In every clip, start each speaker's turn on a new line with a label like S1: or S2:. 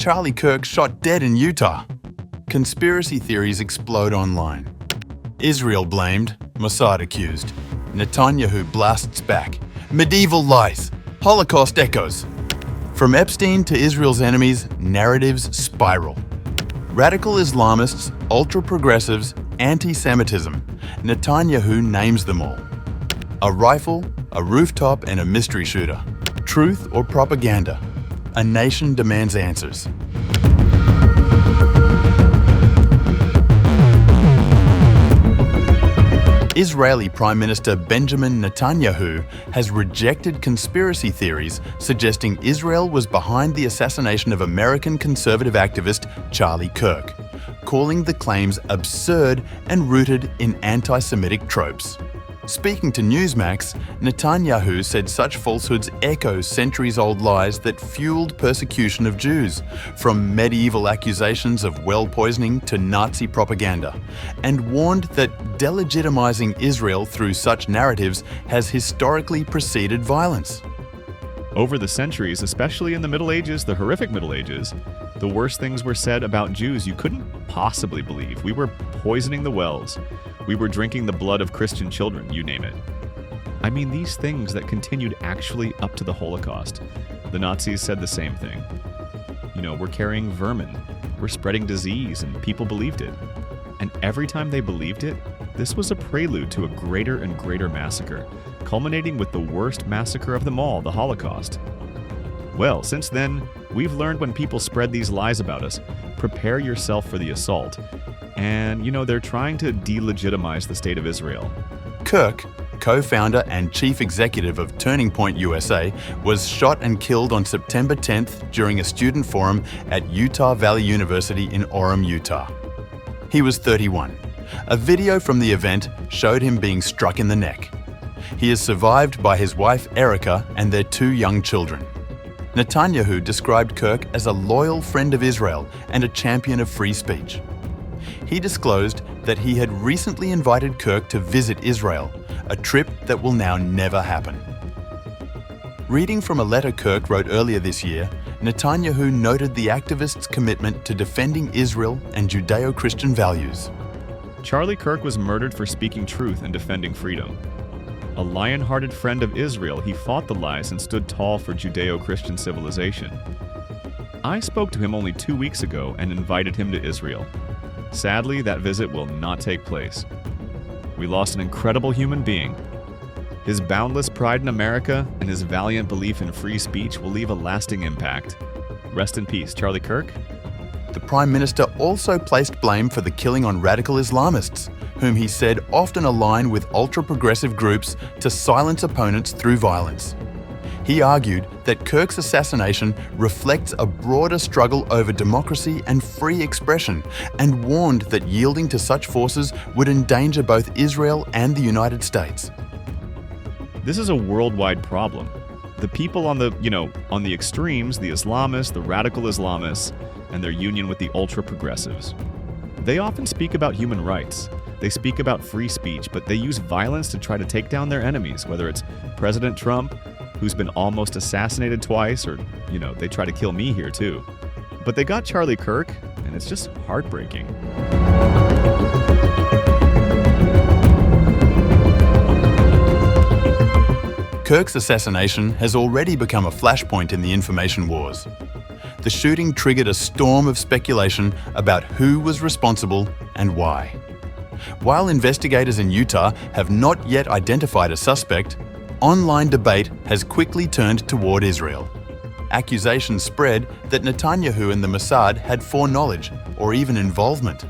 S1: Charlie Kirk shot dead in Utah. Conspiracy theories explode online. Israel blamed, Mossad accused. Netanyahu blasts back. Medieval lies. Holocaust echoes. From Epstein to Israel's enemies, narratives spiral. Radical Islamists, ultra-progressives, anti-Semitism. Netanyahu names them all. A rifle, a rooftop, and a mystery shooter. Truth or propaganda? A nation demands answers. Israeli Prime Minister Benjamin Netanyahu has rejected conspiracy theories suggesting Israel was behind the assassination of American conservative activist Charlie Kirk, calling the claims absurd and rooted in anti-Semitic tropes. Speaking to Newsmax, Netanyahu said such falsehoods echo centuries-old lies that fueled persecution of Jews, from medieval accusations of well poisoning to Nazi propaganda, and warned that delegitimizing Israel through such narratives has historically preceded violence.
S2: Over the centuries, especially in the Middle Ages, the horrific Middle Ages, the worst things were said about Jews you couldn't possibly believe. We were poisoning the wells. We were drinking the blood of Christian children, you name it. I mean, these things that continued actually up to the Holocaust. The Nazis said the same thing. We're carrying vermin. We're spreading disease, and people believed it. And every time they believed it, this was a prelude to a greater and greater massacre, culminating with the worst massacre of them all, the Holocaust. Well, since then, we've learned when people spread these lies about us, prepare yourself for the assault. And, they're trying to delegitimize the state of Israel.
S1: Kirk, co-founder and chief executive of Turning Point USA, was shot and killed on September 10th during a student forum at Utah Valley University in Orem, Utah. He was 31. A video from the event showed him being struck in the neck. He is survived by his wife Erica and their 2 young children. Netanyahu described Kirk as a loyal friend of Israel and a champion of free speech. He disclosed that he had recently invited Kirk to visit Israel, a trip that will now never happen. Reading from a letter Kirk wrote earlier this year, Netanyahu noted the activist's commitment to defending Israel and Judeo-Christian values.
S2: Charlie Kirk was murdered for speaking truth and defending freedom. A lion-hearted friend of Israel, he fought the lies and stood tall for Judeo-Christian civilization. I spoke to him only 2 weeks ago and invited him to Israel. Sadly, that visit will not take place. We lost an incredible human being. His boundless pride in America and his valiant belief in free speech will leave a lasting impact. Rest in peace, Charlie Kirk.
S1: The Prime Minister also placed blame for the killing on radical Islamists, whom he said often align with ultra-progressive groups to silence opponents through violence. He argued that Kirk's assassination reflects a broader struggle over democracy and free expression, and warned that yielding to such forces would endanger both Israel and the United States.
S2: This is a worldwide problem. The people on the extremes, the Islamists, the radical Islamists, and their union with the ultra-progressives, they often speak about human rights. They speak about free speech, but they use violence to try to take down their enemies, whether it's President Trump, who's been almost assassinated twice, or, they try to kill me here too. But they got Charlie Kirk, and it's just heartbreaking.
S1: Kirk's assassination has already become a flashpoint in the information wars. The shooting triggered a storm of speculation about who was responsible and why. While investigators in Utah have not yet identified a suspect, online debate has quickly turned toward Israel. Accusations spread that Netanyahu and the Mossad had foreknowledge or even involvement.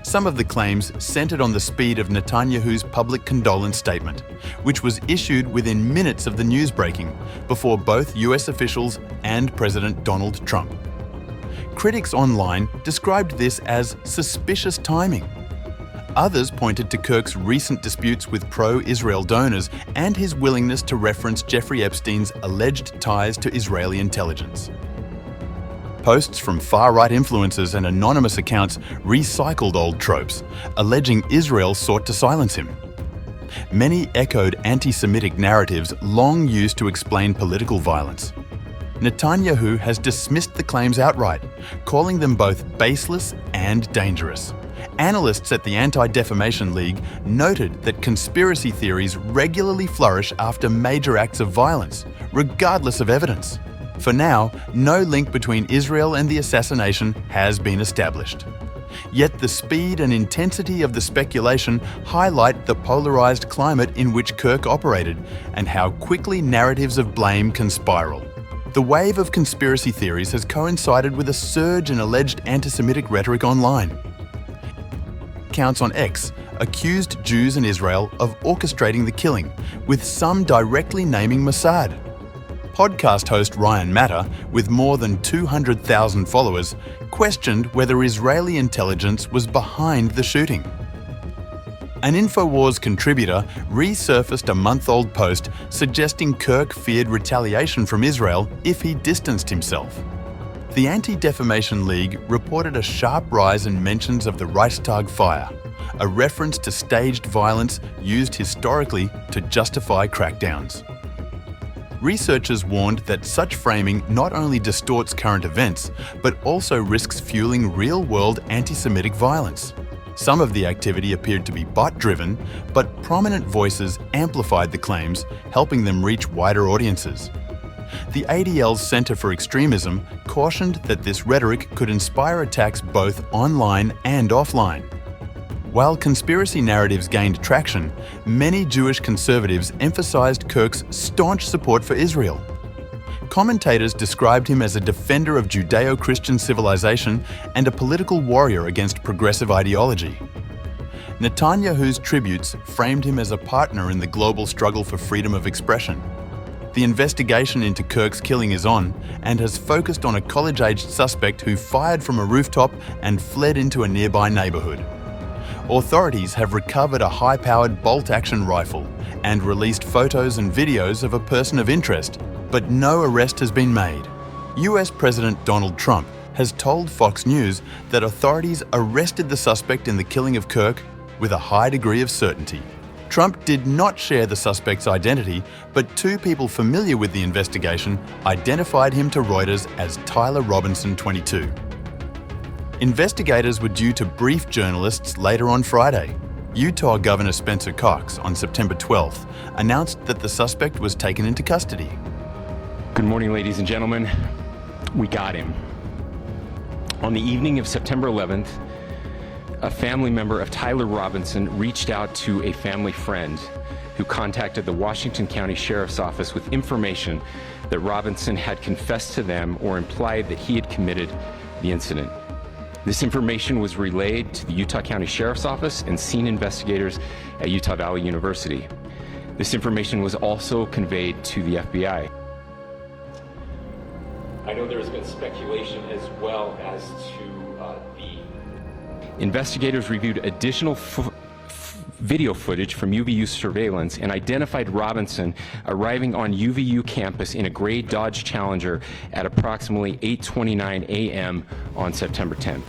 S1: Some of the claims centered on the speed of Netanyahu's public condolence statement, which was issued within minutes of the news breaking before both US officials and President Donald Trump. Critics online described this as suspicious timing. Others pointed to Kirk's recent disputes with pro-Israel donors and his willingness to reference Jeffrey Epstein's alleged ties to Israeli intelligence. Posts from far-right influencers and anonymous accounts recycled old tropes, alleging Israel sought to silence him. Many echoed anti-Semitic narratives long used to explain political violence. Netanyahu has dismissed the claims outright, calling them both baseless and dangerous. Analysts at the Anti-Defamation League noted that conspiracy theories regularly flourish after major acts of violence, regardless of evidence. For now, no link between Israel and the assassination has been established. Yet the speed and intensity of the speculation highlight the polarized climate in which Kirk operated and how quickly narratives of blame can spiral. The wave of conspiracy theories has coincided with a surge in alleged antisemitic rhetoric online. Accounts on X accused Jews in Israel of orchestrating the killing, with some directly naming Mossad. Podcast host Ryan Matter, with more than 200,000 followers, questioned whether Israeli intelligence was behind the shooting. An InfoWars contributor resurfaced a month-old post suggesting Kirk feared retaliation from Israel if he distanced himself. The Anti-Defamation League reported a sharp rise in mentions of the Reichstag fire, a reference to staged violence used historically to justify crackdowns. Researchers warned that such framing not only distorts current events, but also risks fueling real-world anti-Semitic violence. Some of the activity appeared to be bot-driven, but prominent voices amplified the claims, helping them reach wider audiences. The ADL's Center for Extremism cautioned that this rhetoric could inspire attacks both online and offline. While conspiracy narratives gained traction, many Jewish conservatives emphasized Kirk's staunch support for Israel. Commentators described him as a defender of Judeo-Christian civilization and a political warrior against progressive ideology. Netanyahu's tributes framed him as a partner in the global struggle for freedom of expression. The investigation into Kirk's killing is on and has focused on a college-aged suspect who fired from a rooftop and fled into a nearby neighborhood. Authorities have recovered a high-powered bolt-action rifle and released photos and videos of a person of interest, but no arrest has been made. US President Donald Trump has told Fox News that authorities arrested the suspect in the killing of Kirk with a high degree of certainty. Trump did not share the suspect's identity, but two people familiar with the investigation identified him to Reuters as Tyler Robinson, 22. Investigators were due to brief journalists later on Friday. Utah Governor Spencer Cox, on September 12th, announced that the suspect was taken into custody.
S3: Good morning, ladies and gentlemen. We got him. On the evening of September 11th, a family member of Tyler Robinson reached out to a family friend who contacted the Washington County Sheriff's Office with information that Robinson had confessed to them or implied that he had committed the incident. This information was relayed to the Utah County Sheriff's Office and scene investigators at Utah Valley University. This information was also conveyed to the FBI. I know there has been speculation as well as to Investigators reviewed additional video footage from UVU surveillance and identified Robinson arriving on UVU campus in a gray Dodge Challenger at approximately 8:29 a.m. on September 10th,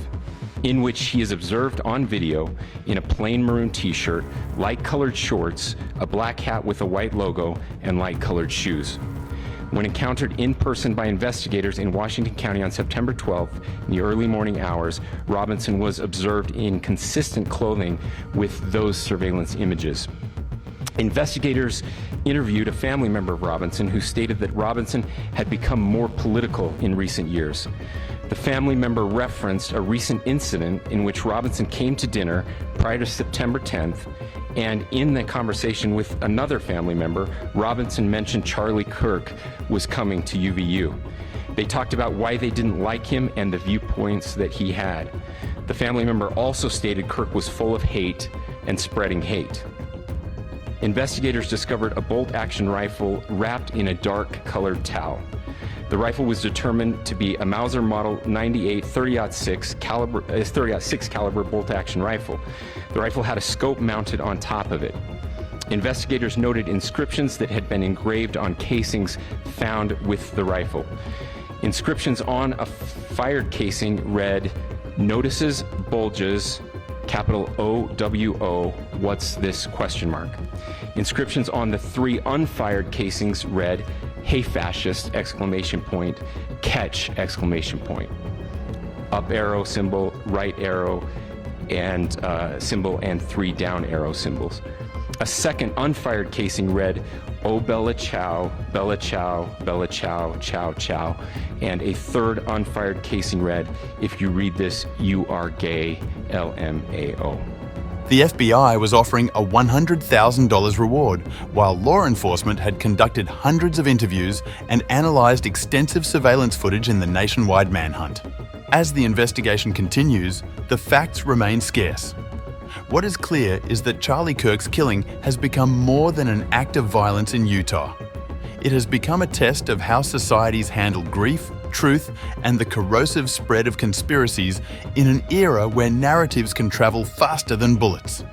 S3: in which he is observed on video in a plain maroon t-shirt, light-colored shorts, a black hat with a white logo, and light-colored shoes. When encountered in person by investigators in Washington County on September 12th in the early morning hours, Robinson was observed in consistent clothing with those surveillance images. Investigators interviewed a family member of Robinson who stated that Robinson had become more political in recent years. The family member referenced a recent incident in which Robinson came to dinner prior to September 10th, and in the conversation with another family member, Robinson mentioned Charlie Kirk was coming to UVU. They talked about why they didn't like him and the viewpoints that he had. The family member also stated Kirk was full of hate and spreading hate. Investigators discovered a bolt-action rifle wrapped in a dark-colored towel. The rifle was determined to be a Mauser Model 98 30-06 caliber bolt-action rifle. The rifle had a scope mounted on top of it. Investigators noted inscriptions that had been engraved on casings found with the rifle. Inscriptions on a fired casing read, "Notices bulges, capital OWO, what's this?" Inscriptions on the three unfired casings read, hey fascist, exclamation point, catch, exclamation point. Up arrow symbol, right arrow and symbol, and 3 down arrow symbols. A second unfired casing read, "Oh Bella Ciao, Bella Ciao, Bella Ciao, Ciao Ciao." And a third unfired casing read, "If you read this, you are gay, LMAO."
S1: The FBI was offering a $100,000 reward, while law enforcement had conducted hundreds of interviews and analysed extensive surveillance footage in the nationwide manhunt. As the investigation continues, the facts remain scarce. What is clear is that Charlie Kirk's killing has become more than an act of violence in Utah. It has become a test of how societies handle grief, truth, and the corrosive spread of conspiracies in an era where narratives can travel faster than bullets.